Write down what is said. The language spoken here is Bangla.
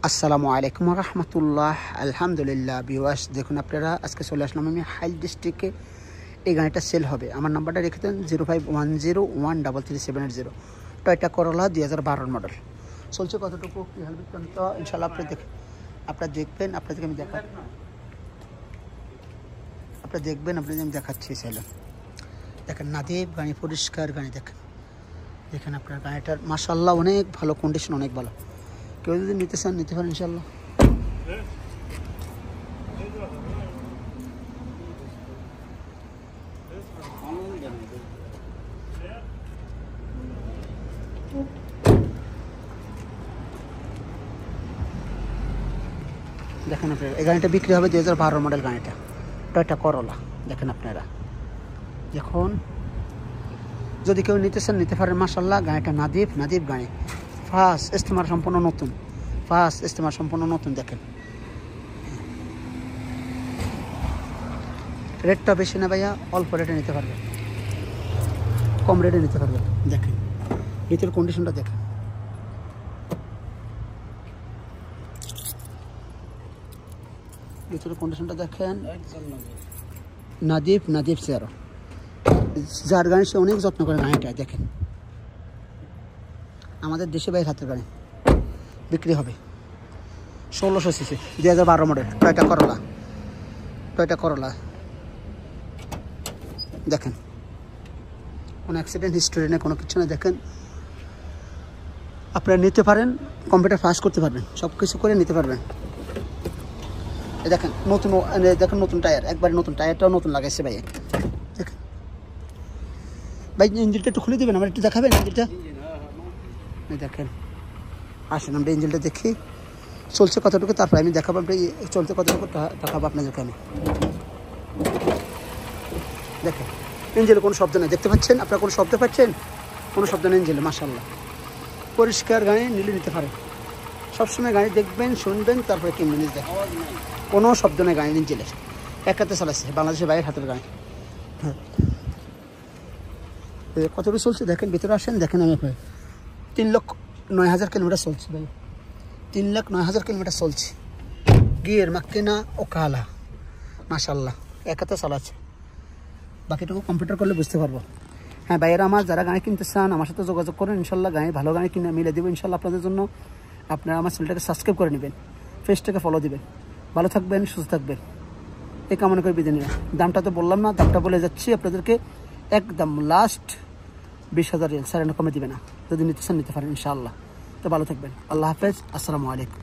আসসালামু আলাইকুম রহমতুল্লাহ। আলহামদুলিল্লাহ ভিউয়ার্স, দেখুন আপনারা আজকে চলে আসলাম আমি হাইল ডিস্ট্রিক্টে। এই গাড়িটা সেল হবে। আমার নাম্বারটা রেখে দেন 0510133780। টয়টা করোলা 2012 মডেল। চলছে কতটুকু কী হল বৃত্তান্ত ইনশাল্লাহ আপনারা দেখবেন। আপনাদেরকে আমি আপনাদের আমি দেখাচ্ছি। সেলে দেখেন নাদেব গাড়ি, পরিষ্কার গাড়ি। দেখেন আপনার গাড়িটার মাশাআল্লাহ অনেক ভালো কন্ডিশন, অনেক ভালো। কেউ যদি নিতে চান নিতে পারেন ইনশাল্লাহ। দেখেন আপনারা এই গাড়িটা বিক্রি হবে 2012 মডেল গাড়িটা, টয়টা করোলা। দেখেন আপনারা এখন যদি কেউ নিতে চান নিতে পারেন মাশাআল্লাহ। গাড়িটা নাদিব গাড়ি, ফার্স্ট ইস্তেমার সম্পূর্ণ নতুন। দেখেন রেটটা বেশি না ভাইয়া, অল্প রেটে নিতে পারবে, কম রেটে নিতে পারবে। দেখেন ভিতরের কন্ডিশনটা দেখেন। নাদিব সেরো, যার গাড়ি সে অনেক যত্ন করে গাড়িটা। দেখেন আমাদের দেশে বাইরের হাতের গাড়ি বিক্রি হবে 1600 সিসি 2012 মডেল টয়টা করোলা। দেখেন কোনো অ্যাক্সিডেন্ট হিস্টোরি নেই, কোনো কিছু না। দেখেন আপনারা নিতে পারেন, কম্পিউটার পাস করতে পারবেন, সব কিছু করে নিতে পারবেন। দেখেন নতুন টায়ার, একবারে নতুন, টায়ারটাও নতুন লাগাইছে ভাই। দেখেন ভাই ইঞ্জিনটা একটু খুলে দেবেন, আমার একটু দেখাবেন ইঞ্জিনটা। দেখেন আসেন আমরা ইঞ্জিনটা দেখি চলছে কতটুকু, তারপর আমি দেখাবো আমরা চলছে কতটুকু দেখাবো আপনাদেরকে আমি। দেখেন ইঞ্জিনে কোনো শব্দ নেই, দেখতে পাচ্ছেন আপনারা? কোনো শব্দ পাচ্ছেন? কোনো শব্দ নেই ইঞ্জিনে, মাশাআল্লাহ পরিষ্কার গাড়ি। নিতে পারেন সবসময় গাড়ি দেখবেন, শুনবেন, তারপরে কিনবেন। দেখেন কোনো শব্দ নেই গাড়ি ইঞ্জিনের, একাতে চালাচ্ছে, বাংলাদেশের বাইরের হাতের গাড়ি। হ্যাঁ কতটুকু চলছে দেখেন, ভিতরে আসেন। দেখেন আমি 3,09,000 কিলোমিটার চলছে ভাই, 3,09,000 কিলোমিটার চলছে। গিয়ের মাক্কিনা ও কালা, মাশাআল্লাহ একাতে চালাচ্ছে। বাকিটুকু কম্পিউটার করলে বুঝতে পারবো। হ্যাঁ ভাইয়েরা আমার, যারা গাড়ি কিনতে চান আমার সাথে যোগাযোগ করেন ইনশাল্লাহ। ভালো গাড়ি কিনে মিলে দেবো ইনশাল্লাহ আপনাদের জন্য। আপনারা আমার চ্যানেলটাকে সাবস্ক্রাইব করে নেবেন, পেজটাকে ফলো দিবেন। ভালো থাকবেন, সুস্থ থাকবেন, এই কামনা করে বিদায় নিলাম। দামটা তো বললাম না, দামটা বলে যাচ্ছি আপনাদেরকে। একদম লাস্ট 20,000 রিয়াল, 9.5 কমে দিবে না। যদি নিতে চান নিতে পারেন ইনশাআল্লাহ। তো ভালো থাকবেন, আল্লাহ হাফেজ, আসসালামু আলাইকুম।